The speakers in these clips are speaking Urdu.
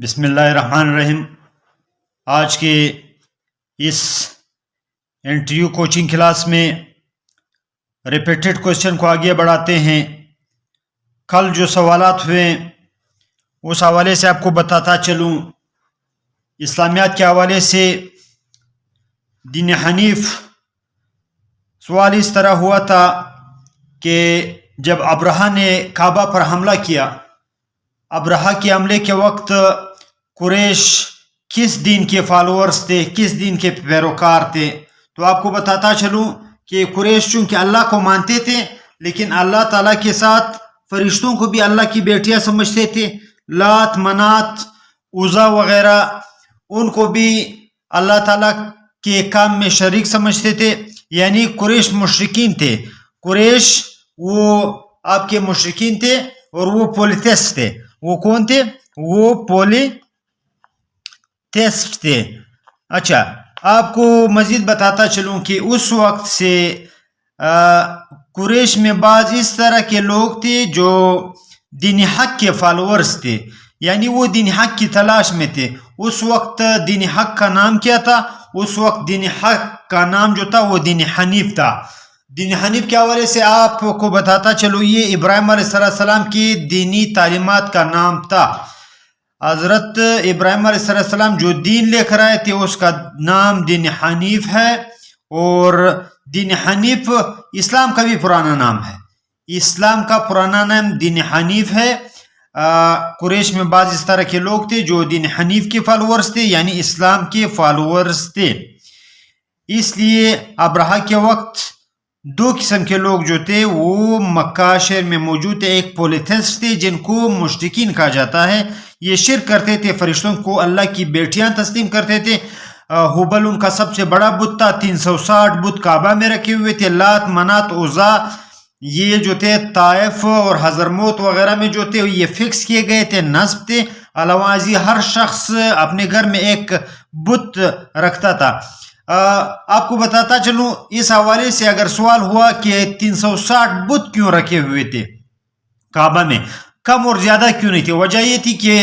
بسم اللہ الرحمن الرحیم۔ آج کے اس انٹرویو کوچنگ کلاس میں ریپیٹڈ کوشچن کو آگے بڑھاتے ہیں۔ کل جو سوالات ہوئے اس حوالے سے آپ کو بتاتا چلوں۔ اسلامیات کے حوالے سے دین حنیف سوال اس طرح ہوا تھا کہ جب ابرہہ نے کعبہ پر حملہ کیا، ابرہہ کے حملے کے وقت قریش کس دین کے فالورز تھے، کس دین کے پیروکار تھے؟ تو آپ کو بتاتا چلوں کہ قریش چونکہ اللہ کو مانتے تھے، لیکن اللہ تعالیٰ کے ساتھ فرشتوں کو بھی اللہ کی بیٹیاں سمجھتے تھے۔ لات، منات، عزا وغیرہ ان کو بھی اللہ تعالیٰ کے کام میں شریک سمجھتے تھے، یعنی قریش مشرکین تھے۔ قریش وہ آپ کے مشرکین تھے اور وہ پولیتھسٹ تھے۔ وہ کون تھے؟ وہ پولیتھسٹ تھے۔ اچھا، آپ کو مزید بتاتا چلوں کہ اس وقت سے قریش میں بعض اس طرح کے لوگ تھے جو دین حق کے فالورز تھے، یعنی وہ دین حق کی تلاش میں تھے۔ اس وقت دین حق کا نام کیا تھا؟ اس وقت دین حق کا نام جو تھا وہ دین حنیف تھا۔ دین حنیف کے حوالے سے آپ کو بتاتا چلو، یہ ابراہیم علیہ السلام کی دینی تعلیمات کا نام تھا۔ حضرت ابراہیم علیہ السلام جو دین لے کر آئے تھے اس کا نام دین حنیف ہے، اور دین حنیف اسلام کا بھی پرانا نام ہے۔ اسلام کا پرانا نام دین حنیف ہے۔ قریش میں بعض اس طرح کے لوگ تھے جو دین حنیف کے فالورز تھے، یعنی اسلام کے فالورز تھے۔ اس لیے ابرہہ کے وقت دو قسم کے لوگ جو تھے وہ مکہ شہر میں موجود تھے۔ ایک پولیتھسٹ تھے جن کو مشرکین کہا جاتا ہے، یہ شرک کرتے تھے، فرشتوں کو اللہ کی بیٹیاں تسلیم کرتے تھے۔ ہبل ان کا سب سے بڑا بت تھا، 360 بت کعبہ میں رکھے ہوئے تھے۔ لات، منات، عزا یہ جو تھے طائف اور حضرموت وغیرہ میں جو تھے یہ فکس کیے گئے تھے، نصب تھے۔ علاوہ ازیں ہر شخص اپنے گھر میں ایک بت رکھتا تھا۔ آپ کو بتاتا چلوں، اس حوالے سے اگر سوال ہوا کہ 360 بت کیوں رکھے ہوئے تھے کعبہ میں، کم اور زیادہ کیوں نہیں تھے؟ وجہ یہ تھی کہ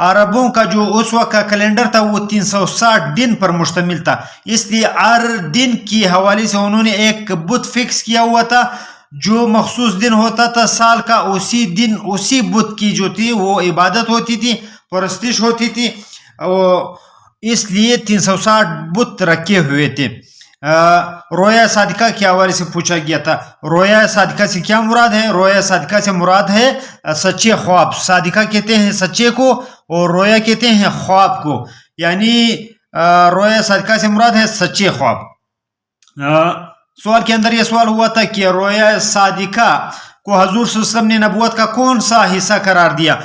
عربوں کا جو اس وقت کا کیلنڈر تھا وہ 360 دن پر مشتمل تھا، اس لیے ہر دن کے حوالے سے انہوں نے ایک بت فکس کیا ہوا تھا۔ جو مخصوص دن ہوتا تھا سال کا، اسی دن اسی بت کی جو تھی وہ عبادت ہوتی تھی، پرستش ہوتی تھی، اس لیے 360 بت رکھے ہوئے تھے۔ رویا صادقہ کے حوالے سے پوچھا گیا تھا، رویا صادقہ سے کیا مراد ہے؟ رویا صادقہ سے مراد ہے سچے خواب۔ صادقہ کہتے ہیں سچے کو اور رویا کہتے ہیں خواب کو، یعنی رویا صادقہ سے مراد ہے سچے خواب۔ سوال کے اندر یہ سوال ہوا تھا کہ رویا صادقہ کو حضور صلی اللہ علیہ وسلم نے نبوت کا کون سا حصہ قرار دیا؟ آپ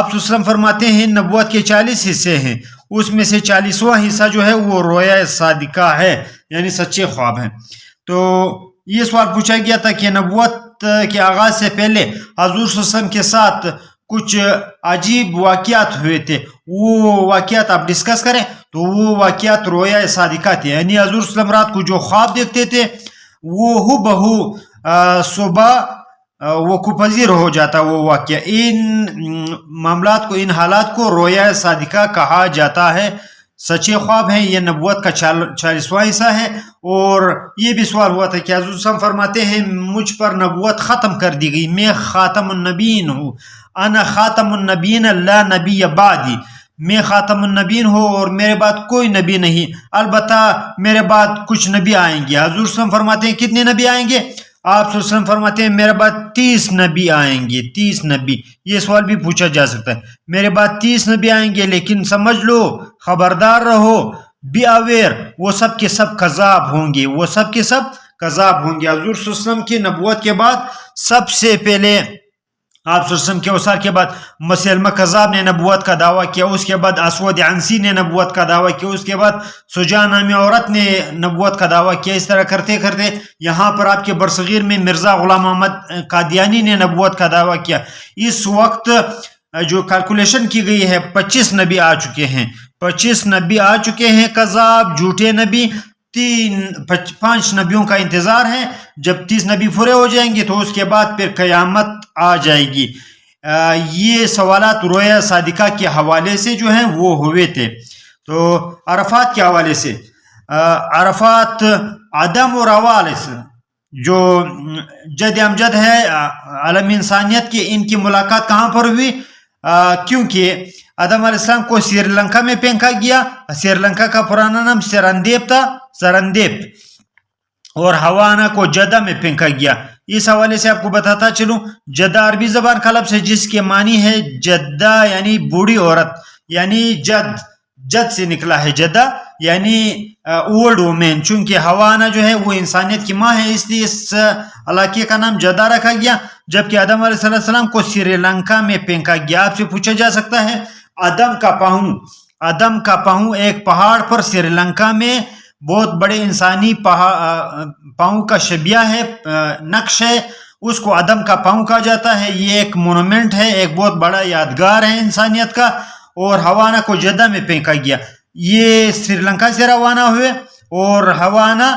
صلی اللہ علیہ وسلم فرماتے ہیں نبوت کے 40 حصے ہیں، اس میں سے 40واں حصہ جو ہے وہ رویا صادقہ ہے، یعنی سچے خواب ہیں۔ تو یہ سوال پوچھا گیا تھا کہ نبوت کے آغاز سے پہلے حضور صلی اللہ علیہ وسلم کے ساتھ کچھ عجیب واقعات ہوئے تھے، وہ واقعات آپ ڈسکس کریں۔ تو وہ واقعات رویا صادقہ تھے، یعنی حضور صلی اللہ علیہ وسلم رات کو جو خواب دیکھتے تھے وہ بہو صبح وقوع پذیر ہو جاتا وہ واقعہ۔ ان معاملات کو، ان حالات کو رویا صادقہ کہا جاتا ہے، سچے خواب ہیں۔ یہ نبوت کا 40واں حصہ ہے۔ اور یہ بھی سوال ہوا تھا کہ حضور صلی اللہ علیہ وسلم فرماتے ہیں مجھ پر نبوت ختم کر دی گئی، میں خاتم النبیین ہوں، انا خاتم النبیین لا نبی بعدی، میں خاتم النبیین ہوں اور میرے بعد کوئی نبی نہیں، البتہ میرے بعد کچھ نبی آئیں گے۔ حضور صلی اللہ علیہ وسلم فرماتے ہیں کتنے نبی آئیں گے؟ آپ صلی اللہ علیہ وسلم فرماتے ہیں میرے بعد 30 نبی آئیں گے، 30 نبی۔ یہ سوال بھی پوچھا جا سکتا ہے، میرے بعد 30 نبی آئیں گے، لیکن سمجھ لو، خبردار رہو، بی اویئر، وہ سب کے سب کذاب ہوں گے، وہ سب کے سب کذاب ہوں گے۔ حضور صلی اللہ علیہ وسلم کی نبوت کے بعد سب سے پہلے، آپ صلی اللہ علیہ وسلم کے وصال کے بعد مسیلمہ کذاب نے نبوت کا دعویٰ کیا، اس کے بعد اسود عنسی نے نبوت کا دعویٰ کیا، اس کے بعد سجا نامی عورت نے نبوت کا دعویٰ کیا۔ اس طرح کرتے کرتے یہاں پر آپ کے برصغیر میں مرزا غلام محمد قادیانی نے نبوت کا دعویٰ کیا۔ اس وقت جو کیلکولیشن کی گئی ہے 25 نبی آ چکے ہیں، 25 نبی آ چکے ہیں کذاب، جھوٹے نبی۔ 5 نبیوں کا انتظار ہے، جب 30 نبی پورے ہو جائیں گے تو اس کے بعد پھر قیامت آ جائے گی۔ یہ سوالات رویا صادقہ کے حوالے سے جو ہیں وہ ہوئے تھے. تو عرفات کے حوالے سے عرفات آدم اور حوا علیہ السلام جو جد امجد ہے عالم انسانیت کے، ان کی ملاقات کہاں پر ہوئی؟ کیونکہ آدم علیہ السلام کو سری لنکا میں پھینکا گیا. سری لنکا کا پرانا نام سرندیپ تھا، سرندیپ، اور حوانا کو جدہ میں پھینکا گیا. اس حوالے سے آپ کو بتاتا چلوں، جدہ عربی زبان کا لفظ ہے جس کے معنی ہے جدہ یعنی بوڑھی عورت، یعنی جد سے نکلا ہے جدہ یعنی اولڈ وومین. چونکہ حوانا جو ہے وہ انسانیت کی ماں ہے، اس لیے اس علاقے کا نام جدہ رکھا گیا. جبکہ آدم علیہ السلام کو سری لنکا میں پھینکا گیا. آپ سے پوچھا جا سکتا ہے آدم کا پاؤں ایک پہاڑ پر سری لنکا میں بہت بڑے انسانی پاؤں کا شبیہ ہے، نقش ہے، اس کو آدم کا پاؤں کہا جاتا ہے. یہ ایک مونومنٹ ہے، ایک بہت بڑا یادگار ہے انسانیت کا. اور حوانا کو جدہ میں پھینکا گیا. یہ سری لنکا سے روانہ ہوئے اور حوانا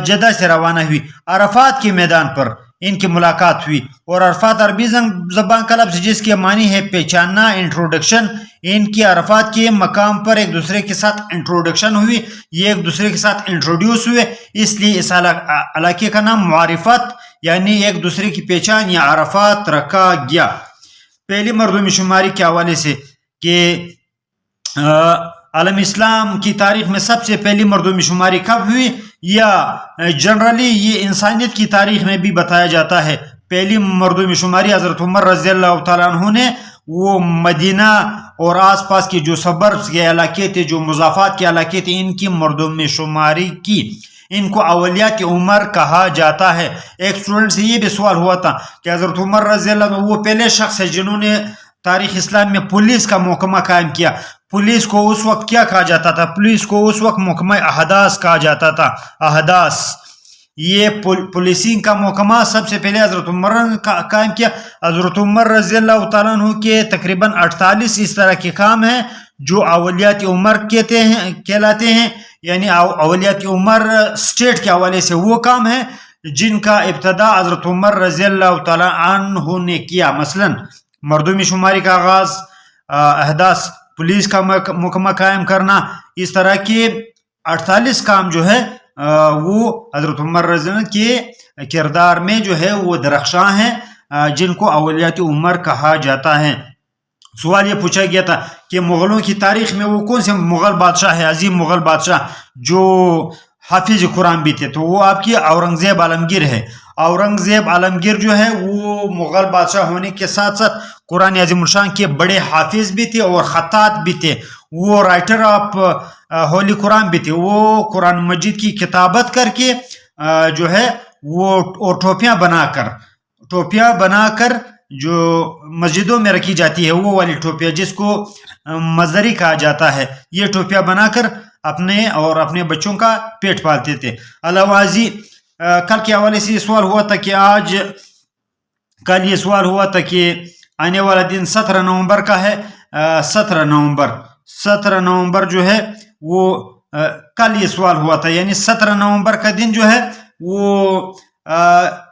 جدہ سے روانہ ہوئی. عرفات کے میدان پر ان کی ملاقات ہوئی. اور عرفات عربی زبان کا لفظ جس کے معنی ہے پہچاننا، انٹروڈکشن. ان کی عرفات کے مقام پر ایک دوسرے کے ساتھ انٹروڈکشن ہوئی، یہ ایک دوسرے کے ساتھ انٹروڈیوس ہوئے، اس لیے اس علاقے کا نام معرفت یعنی ایک دوسرے کی پہچان یا عرفات رکھا گیا. پہلی مردم شماری کے حوالے سے کہ عالم اسلام کی تاریخ میں سب سے پہلی مردم شماری کب ہوئی، یا جنرلی یہ انسانیت کی تاریخ میں بھی بتایا جاتا ہے. پہلی مردم شماری حضرت عمر رضی اللہ تعالیٰ عنہ نے وہ مدینہ اور آس پاس کے جو سبربس کے علاقے تھے، جو مضافات کے علاقے تھے، ان کی مردم شماری کی. ان کو اولیات عمر کہا جاتا ہے. ایک اسٹوڈنٹ سے یہ بھی سوال ہوا تھا کہ حضرت عمر رضی اللہ عنہ وہ پہلے شخص ہے جنہوں نے تاریخ اسلام میں پولیس کا محکمہ قائم کیا. پولیس کو اس وقت کیا کہا جاتا تھا؟ پولیس کو اس وقت محکمہ احداث کہا جاتا تھا. احداث، یہ پولیسنگ کا محکمہ سب سے پہلے حضرت عمر نے قائم کیا. حضرت عمر رضی اللہ تعالیٰ عنہ کے تقریباً 48 اس طرح کے کام ہیں جو اولیات عمر کہلاتے ہیں. یعنی اولیات عمر اسٹیٹ کے حوالے سے وہ کام ہیں جن کا ابتدا حضرت عمر رضی اللہ تعالیٰ عنہ نے کیا. مثلا مردم شماری کا آغاز، احداث، پولیس کا محکمہ قائم کرنا، اس طرح کے 48 کام جو ہے وہ حضرت عمر رضی اللہ کے کردار میں جو ہے وہ درخشاں ہیں جن کو اولیات عمر کہا جاتا ہے. سوال یہ پوچھا گیا تھا کہ مغلوں کی تاریخ میں وہ کون سے مغل بادشاہ ہے، عظیم مغل بادشاہ جو حافظ قرآن بھی تھے؟ تو وہ آپ کی اورنگزیب عالمگیر ہے. اورنگزیب عالمگیر جو ہے وہ مغل بادشاہ ہونے کے ساتھ ساتھ قرآن عظیم الشان کے بڑے حافظ بھی تھے اور خطاط بھی تھے. وہ رائٹر آف ہولی قرآن بھی تھے. وہ قرآن مجید کی کتابت کر کے جو ہے وہ ٹوپیاں بنا کر جو مسجدوں میں رکھی جاتی ہے، وہ والی ٹوپیاں جس کو مزری کہا جاتا ہے، یہ ٹوپیاں بنا کر اپنے اور اپنے بچوں کا پیٹ پالتے تھے. علاوہ کل کے حوالے سے یہ سوال ہوا تھا کہ کل یہ سوال ہوا تھا کہ آنے والا دن 17 نومبر کا ہے. 17 نومبر جو ہے وہ کل یہ سوال ہوا تھا، یعنی 17 نومبر کا دن جو ہے وہ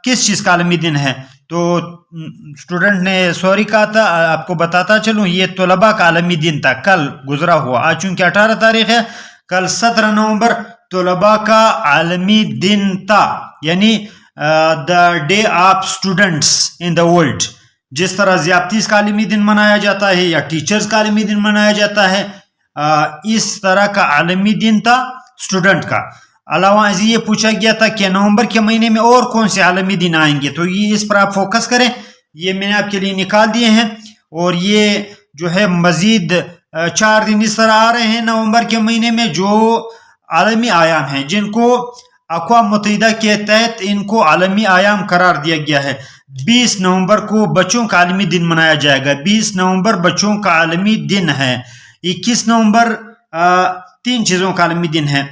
کس چیز کا عالمی دن ہے؟ تو اسٹوڈنٹ نے سوری کہا تھا. آپ کو بتاتا چلوں یہ طلباء کا عالمی دن تھا، کل گزرا ہوا. آج چونکہ 18 تاریخ ہے، کل 17 نومبر طلباء کا عالمی دن تھا، یعنی the day of students in the world. جس طرح زیادتیز کا عالمی دن منایا جاتا ہے یا ٹیچرز کا عالمی دن منایا جاتا ہے، اس طرح کا عالمی دن تھا اسٹوڈنٹ کا. علاوہ ازیں یہ پوچھا گیا تھا کہ نومبر کے مہینے میں اور کون سے عالمی دن آئیں گے، تو یہ اس پر آپ فوکس کریں. یہ میں نے آپ کے لیے نکال دیے ہیں، اور یہ جو ہے مزید 4 دن اس طرح آ رہے ہیں نومبر کے مہینے میں جو عالمی ایام ہیں، جن کو اقوام متحدہ کے تحت ان کو عالمی ایام قرار دیا گیا ہے. 20 نومبر کو بچوں کا عالمی دن منایا جائے گا. 20 نومبر بچوں کا عالمی دن ہے. 21 نومبر 3 چیزوں کا عالمی دن ہے: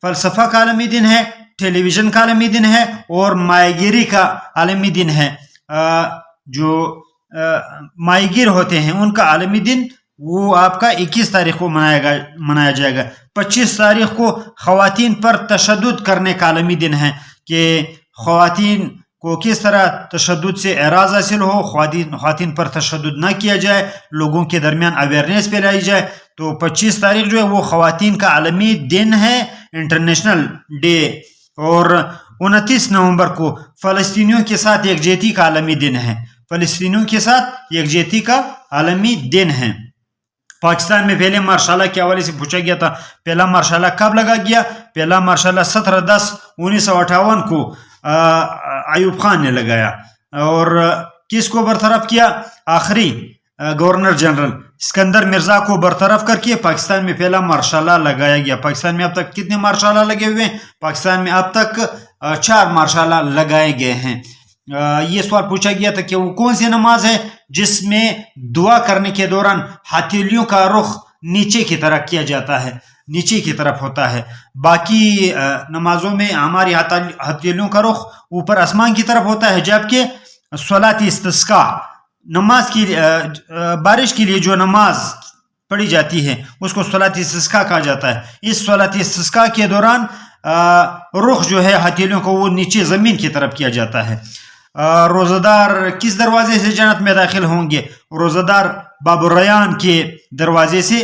فلسفہ کا عالمی دن ہے، ٹیلی ویژن کا عالمی دن ہے، اور ماہی گیری کا عالمی دن ہے. جو ماہی گیر ہوتے ہیں ان کا عالمی دن وہ آپ کا 21 تاریخ کو منایا جائے گا. 25 تاریخ کو خواتین پر تشدد کرنے کا عالمی دن ہے کہ خواتین کو کس طرح تشدد سے اعراض حاصل ہو، خواتین پر تشدد نہ کیا جائے، لوگوں کے درمیان اویئرنیس پھیلائی جائے. تو 25 تاریخ جو ہے وہ خواتین کا عالمی دن ہے، انٹرنیشنل ڈے. اور 29 نومبر کو فلسطینیوں کے ساتھ یکجہتی کا عالمی دن ہے. فلسطینیوں کے ساتھ یکجہتی کا عالمی دن ہے. پاکستان میں پہلے مارشاء اللہ کے حوالے سے پوچھا گیا تھا پہلا مارشاء اللہ کب لگا گیا. پہلا مارشاء اللہ 17/10/1958 کو ایوب خان نے لگایا. اور کس کو برطرف کیا؟ آخری گورنر جنرل اسکندر مرزا کو برطرف کر کے پاکستان میں پہلا مارشاء اللہ لگایا گیا. پاکستان میں اب تک کتنے مارشاء اللہ لگے ہوئے ہیں؟ پاکستان میں اب تک 4 مارشاء اللہ لگائے گئے ہیں. یہ سوال پوچھا گیا تھا کہ وہ کون سی نماز ہے جس میں دعا کرنے کے دوران ہتھیلیوں کا رخ نیچے کی طرح کیا جاتا ہے، نیچے کی طرف ہوتا ہے. باقی نمازوں میں ہماری ہتھیلیوں کا رخ اوپر آسمان کی طرف ہوتا ہے، جبکہ صلاۃ استسقاء نماز کی بارش کے لیے جو نماز پڑھی جاتی ہے اس کو صلاۃ استسقاء کہا جاتا ہے. اس صلاۃ استسقاء کے دوران رخ جو ہے ہتھیلیوں کو وہ نیچے زمین کی طرف کیا جاتا ہے. روزہ دار کس دروازے سے جنت میں داخل ہوں گے؟ روزہ دار باب الریان کے دروازے سے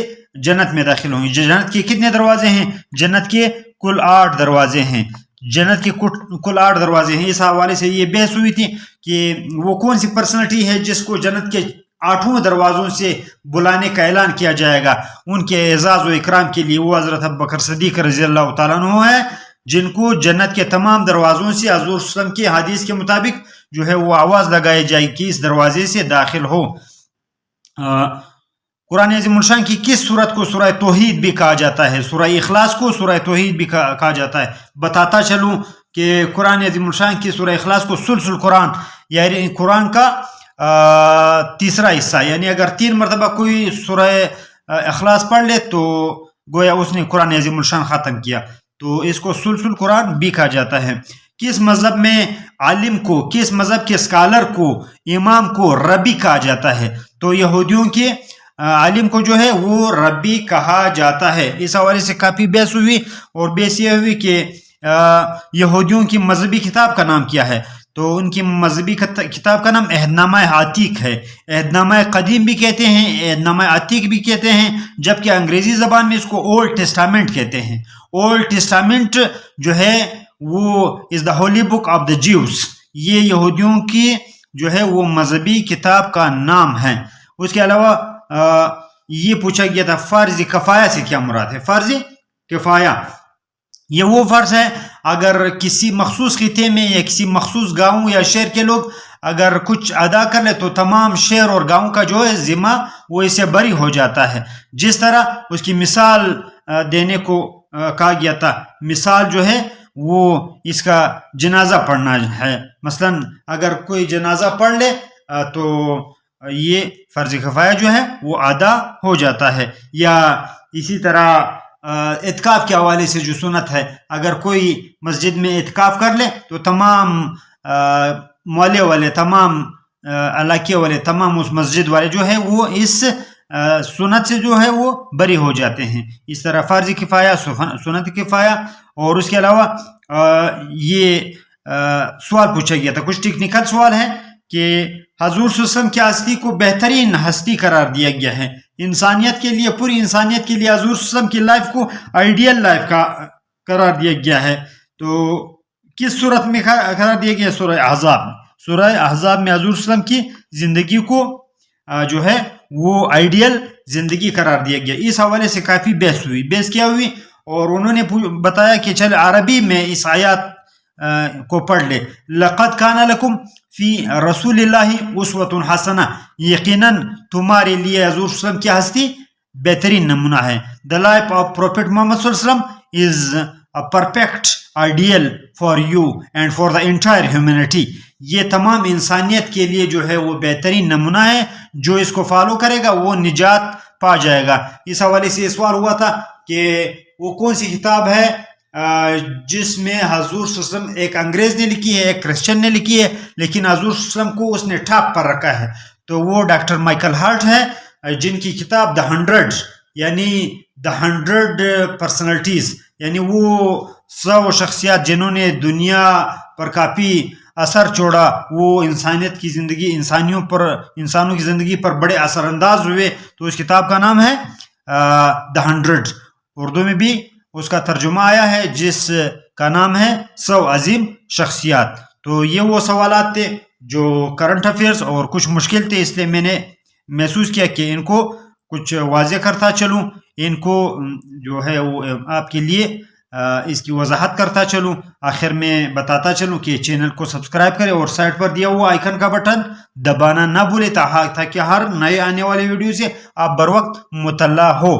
جنت میں داخل ہوں گے. جنت کے کتنے دروازے ہیں؟ جنت کے کل 8 دروازے ہیں. جنت کے کل 8 دروازے ہیں. اس حوالے سے یہ بحث ہوئی تھی کہ وہ کون سی پرسنالٹی ہے جس کو جنت کے 8 دروازوں سے بلانے کا اعلان کیا جائے گا. ان کے اعزاز و اکرام کے لیے وہ حضرت ابوبکر صدیق رضی اللہ تعالیٰ عنہ ہے، جن کو جنت کے تمام دروازوں سے حضور صلی اللہ علیہ وسلم کے حدیث کے مطابق جو ہے وہ آواز لگائی جائے کہ اس دروازے سے داخل ہو. قرآن عظیم الشان کی کس سورت کو سورہ توحید بھی کہا جاتا ہے؟ سورہ اخلاص کو سورہ توحید بھی کہا جاتا ہے. بتاتا چلوں کہ قرآن عظیم الشان کی سورہ اخلاص کو سلسل قرآن یعنی قرآن کا تیسرا حصہ، یعنی اگر 3 مرتبہ کوئی سورہ اخلاص پڑھ لے تو گویا اس نے قرآن عظیم الشان ختم کیا. تو اس کو سلسل قرآن بھی کہا جاتا ہے. کس مذہب میں عالم کو، کس مذہب کے اسکالر کو، امام کو ربی کہا جاتا ہے؟ تو یہودیوں کے عالم کو جو ہے وہ ربی کہا جاتا ہے. اس حوالے سے کافی بحث ہوئی، اور بحث یہ ہوئی کہ یہودیوں کی مذہبی کتاب کا نام کیا ہے. تو ان کی مذہبی کتاب کا نام عہد نامہ عتیق ہے. عہد نامہ قدیم بھی کہتے ہیں، عہد نامہ عتیق بھی کہتے ہیں، جبکہ انگریزی زبان میں اس کو اولڈ ٹیسٹامنٹ کہتے ہیں. اولڈ ٹیسٹامنٹ جو ہے وہ is the holy book of the Jews, یہ یہودیوں کی جو ہے وہ مذہبی کتاب کا نام ہے. اس کے علاوہ یہ پوچھا گیا تھا فرض کفایہ سے کیا مراد ہے؟ فرض کفایہ یہ وہ فرض ہے اگر کسی مخصوص خطے میں یا کسی مخصوص گاؤں یا شہر کے لوگ اگر کچھ ادا کر لے تو تمام شہر اور گاؤں کا جو ہے ذمہ وہ اس سے بری ہو جاتا ہے. جس طرح اس کی مثال دینے کو کہا گیا تھا. مثال جو ہے وہ اس کا جنازہ پڑھنا ہے. مثلا اگر کوئی جنازہ پڑھ لے تو یہ فرض کفایہ جو ہے وہ ادا ہو جاتا ہے. یا اسی طرح اعتکاف کے حوالے سے جو سنت ہے، اگر کوئی مسجد میں اعتکاف کر لے تو تمام محلے والے، تمام علاقے والے، تمام اس مسجد والے جو ہے وہ اس سنت سے جو ہے وہ بری ہو جاتے ہیں. اس طرح فرض کفایہ، سنت کفایہ. اور اس کے علاوہ یہ سوال پوچھا گیا تھا، کچھ ٹیکنیکل سوال ہے کہ حضور صلی اللہ علیہ وسلم کی ہستی کو بہترین ہستی قرار دیا گیا ہے. انسانیت کے لیے، پوری انسانیت کے لیے حضور صلی اللہ علیہ وسلم کی لائف کو آئیڈیل لائف کا قرار دیا گیا ہے. تو کس صورت میں قرار دیا گیا؟ سورہ احزاب میں. سورہ احزاب میں حضور صلی اللہ علیہ وسلم کی زندگی کو جو ہے وہ آئیڈیل زندگی قرار دیا گیا. اس حوالے سے کافی بحث ہوئی. بحث کیا ہوئی؟ اور انہوں نے بتایا کہ چل عربی میں اس آیات کو پڑھ لے. لقد کان لکم فی رسول اللہ اسوۃ حسنہ، یقیناً تمہارے لیے حضور صلی اللہ علیہ وسلم کی ہستی بہترین نمونہ ہے. The life of Prophet Muhammad صلی اللہ علیہ وسلم is a perfect ideal for you and for the entire humanity. یہ تمام انسانیت کے لیے جو ہے وہ بہترین نمونہ ہے. جو اس کو فالو کرے گا وہ نجات پا جائے گا. اس حوالے سے سوال ہوا تھا کہ وہ کون سی کتاب ہے جس میں حضور صلی اللہ علیہ وسلم، ایک انگریز نے لکھی ہے، ایک کرسچن نے لکھی ہے، لیکن حضور صلی اللہ علیہ وسلم کو اس نے ٹاپ پر رکھا ہے. تو وہ ڈاکٹر مائیکل ہارٹ ہے، جن کی کتاب دا 100 یعنی دا 100 پرسنالٹیز، یعنی وہ 100 شخصیات جنہوں نے دنیا پر کافی اثر چھوڑا، وہ انسانیت کی زندگی، انسانوں کی زندگی پر بڑے اثر انداز ہوئے. تو اس کتاب کا نام ہے دا 100. اردو میں بھی اس کا ترجمہ آیا ہے جس کا نام ہے 100 عظیم شخصیات. تو یہ وہ سوالات تھے جو کرنٹ افیئرس اور کچھ مشکل تھے، اس لیے میں نے محسوس کیا کہ ان کو کچھ واضح کرتا چلوں، ان کو جو ہے وہ آپ کے لیے اس کی وضاحت کرتا چلوں. آخر میں بتاتا چلوں کہ چینل کو سبسکرائب کریں اور سائٹ پر دیا ہوا آئیکن کا بٹن دبانا نہ بھولے تاکہ ہر نئے آنے والے ویڈیو سے آپ بر وقت مطلع ہو.